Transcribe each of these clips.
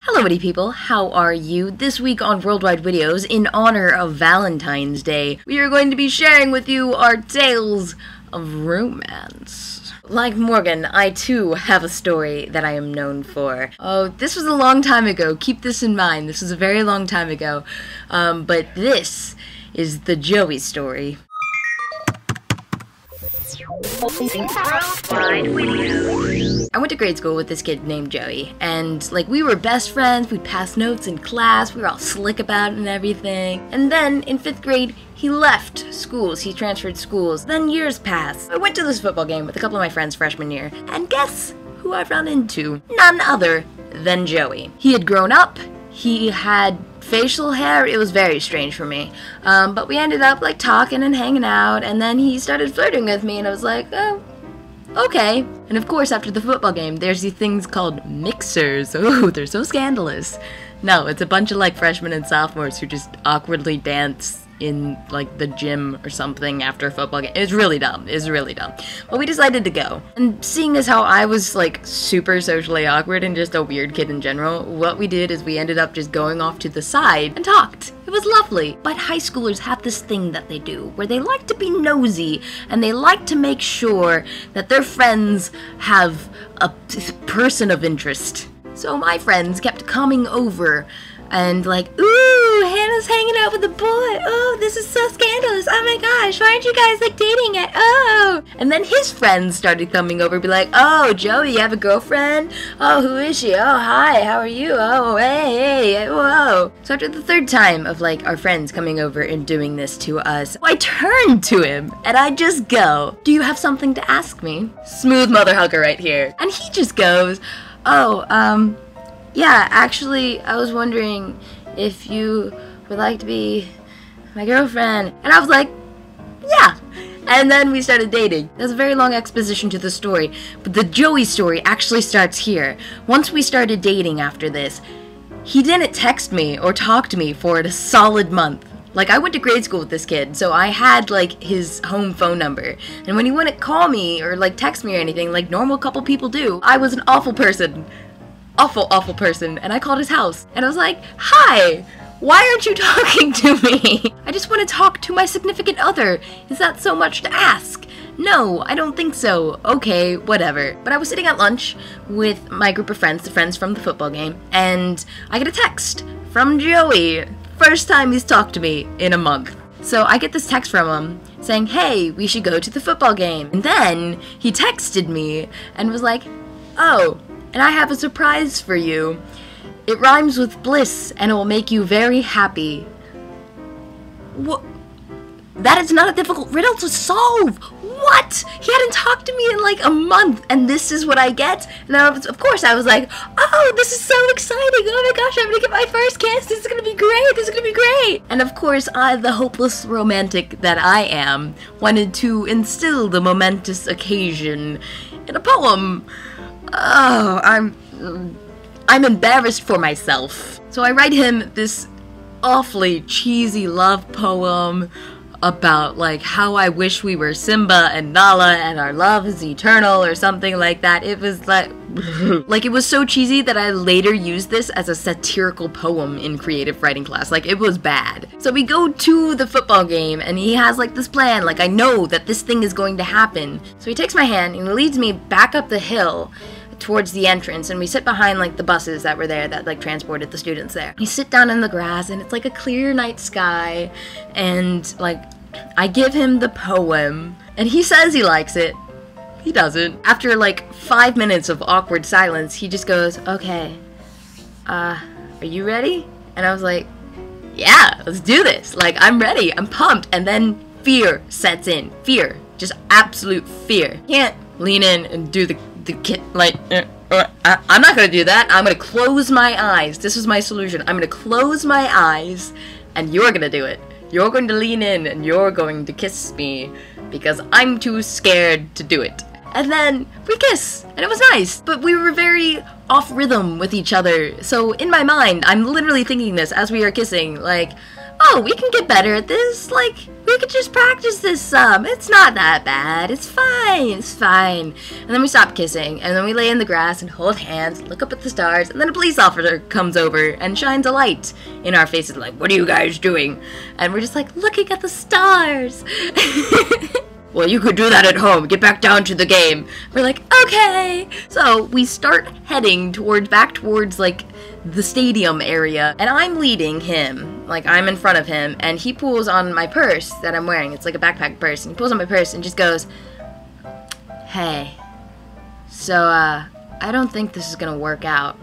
Hello, witty people. How are you? This week on WorldWideWitteos, in honor of Valentine's Day, we are going to be sharing with you our tales of romance. Like Morgan, I too have a story that I am known for. Oh, this was a long time ago. Keep this in mind. This was a very long time ago. But this is the Joey story. I went to grade school with this kid named Joey, and we were best friends. We'd pass notes in class, we were all slick about it and everything. And then in 5th grade, he left schools, he transferred schools. Then years passed. I went to this football game with a couple of my friends freshman year, and guess who I ran into? None other than Joey. He had grown up, he had facial hair. It was very strange for me. But we ended up talking and hanging out, and then he started flirting with me, and I was like, oh, okay. And of course, after the football game, there's these things called mixers. Oh, they're so scandalous. No, it's a bunch of freshmen and sophomores who just awkwardly dance in the gym or something after a football game. It's really dumb. It's really dumb. But we decided to go. And seeing as how I was super socially awkward and just a weird kid in general, what we did is we ended up just going off to the side and talked. It was lovely. But high schoolers have this thing that they do where they like to be nosy and they like to make sure that their friends have a person of interest. So my friends kept coming over and ooh, Hannah's hanging out with a boy. Oh, this is so scandalous. Oh my gosh, why aren't you guys dating yet? Oh. And then his friends started coming over and be like, oh, Joey, you have a girlfriend? Oh, who is she? Oh, hi, how are you? Oh, hey, whoa. So after the 3rd time of our friends coming over and doing this to us, I turned to him and I just go, do you have something to ask me? Smooth mother hugger right here. And he just goes, oh, yeah, actually, I was wondering if you would like to be my girlfriend. And I was like, yeah. And then we started dating. There's a very long exposition to the story, but the Joey story actually starts here. Once we started dating after this, he didn't text me or talk to me for a solid month. I went to grade school with this kid, so I had, his home phone number. And when he wouldn't call me or, text me or anything like normal couple people do, I was an awful person. Awful person, and I called his house, and I was like, hi, why aren't you talking to me? I just want to talk to my significant other. Is that so much to ask? No, I don't think so. Okay, whatever. But I was sitting at lunch with my group of friends, the friends from the football game, and I get a text from Joey. First time he's talked to me in a month. So I get this text from him saying, hey, we should go to the football game. And then he texted me and was like, oh, and I have a surprise for you. It rhymes with bliss, and it will make you very happy. What? That is not a difficult riddle to solve! What? He hadn't talked to me in a month, and this is what I get? And of course I was like, oh, this is so exciting! Oh my gosh, I'm gonna get my first kiss! This is gonna be great! This is gonna be great! And of course I, the hopeless romantic that I am, wanted to instill the momentous occasion in a poem. Oh, I'm embarrassed for myself. So I write him this awfully cheesy love poem about how I wish we were Simba and Nala and our love is eternal or something like that. It was it was so cheesy that I later used this as a satirical poem in creative writing class. It was bad. So we go to the football game and he has this plan. I know that this thing is going to happen. So he takes my hand and he leads me back up the hill towards the entrance, and we sit behind the buses that were there that transported the students there. We sit down in the grass and it's a clear night sky, and I give him the poem and he says he likes it. He doesn't. After 5 minutes of awkward silence, he just goes, okay, are you ready? And I was like, yeah, let's do this. I'm ready, I'm pumped. And then fear sets in. Fear, just absolute fear. Can't lean in and do the kid, I'm not gonna do that. I'm gonna close my eyes. This is my solution. I'm gonna close my eyes and you're gonna do it. You're going to lean in and you're going to kiss me because I'm too scared to do it. And then we kiss, and it was nice, but we were very off rhythm with each other. So in my mind, I'm literally thinking this as we are kissing, oh, we can get better at this. Like, we could just practice this some. It's not that bad. It's fine. It's fine. And then we stop kissing, and then we lay in the grass and hold hands, look up at the stars, and then a police officer comes over and shines a light in our faces like, what are you guys doing? And we're just like, looking at the stars. Well, you could do that at home. Get back down to the game. We're like, okay. So we start heading back towards like the stadium area, and I'm leading him. Like, I'm in front of him, and he pulls on my purse that I'm wearing. It's like a backpack purse, and he pulls on my purse and just goes, hey, so I don't think this is gonna work out.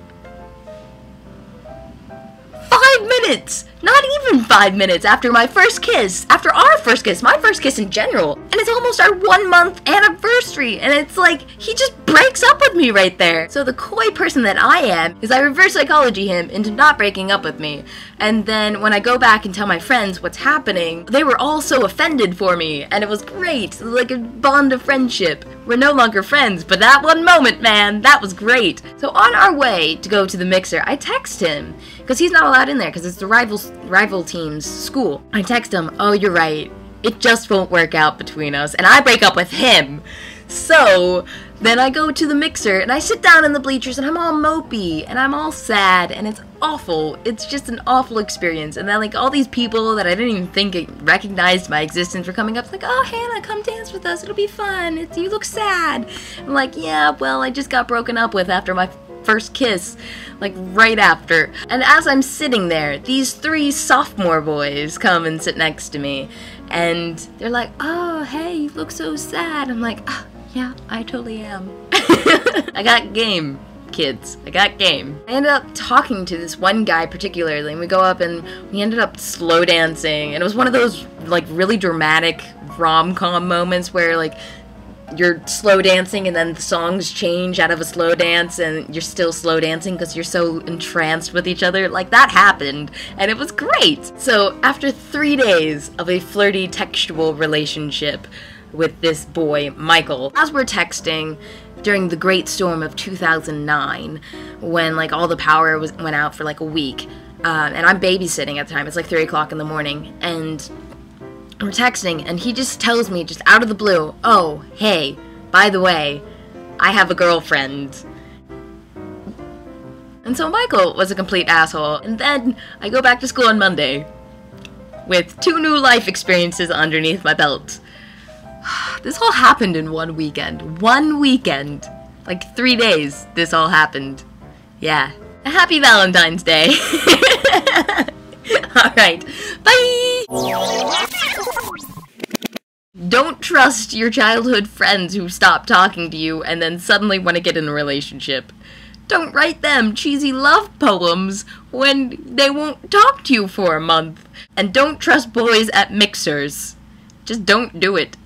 5 minutes! Not even 5 minutes after my first kiss, after our first kiss, my first kiss in general. And it's almost our 1 month anniversary, and it's like, he just breaks up with me right there. So the coy person that I am is I reverse psychology him into not breaking up with me. And then when I go back and tell my friends what's happening, they were all so offended for me, and it was great. It was like a bond of friendship. We're no longer friends, but that one moment, man, that was great. So on our way to go to the mixer, I text him, because he's not allowed in there, because it's the rival team's school. I text him, oh, you're right. It just won't work out between us, and I break up with him. So then I go to the mixer, and I sit down in the bleachers, and I'm all mopey, and I'm all sad, and it's awful. It's just an awful experience. And then, like, all these people that I didn't even think recognized my existence were coming up. It's like, oh, Hannah, come dance with us. It'll be fun. You look sad. I'm like, yeah, well, I just got broken up with after my first kiss, like right after. And as I'm sitting there, these 3 sophomore boys come and sit next to me, and they're like, oh, hey, you look so sad. I'm like, oh, yeah, I totally am. I got game, kids. I got game. I ended up talking to this one guy particularly, and we go up and we ended up slow dancing, and it was one of those like really dramatic rom-com moments where like you're slow dancing and then the songs change out of a slow dance and you're still slow dancing because you're so entranced with each other. Like, that happened, and it was great. So after 3 days of a flirty textual relationship with this boy, Michael, as we're texting during the great storm of 2009, when like all the power went out for like a week, and I'm babysitting at the time. It's like 3 o'clock in the morning, and we're texting, and he just tells me, just out of the blue, oh, hey, by the way, I have a girlfriend. And so Michael was a complete asshole, and then I go back to school on Monday with 2 new life experiences underneath my belt. This all happened in 1 weekend. 1 weekend. Like 3 days, this all happened. Yeah. A happy Valentine's Day. Alright, bye! Don't trust your childhood friends who stop talking to you and then suddenly want to get in a relationship. Don't write them cheesy love poems when they won't talk to you for a month. And don't trust boys at mixers. Just don't do it.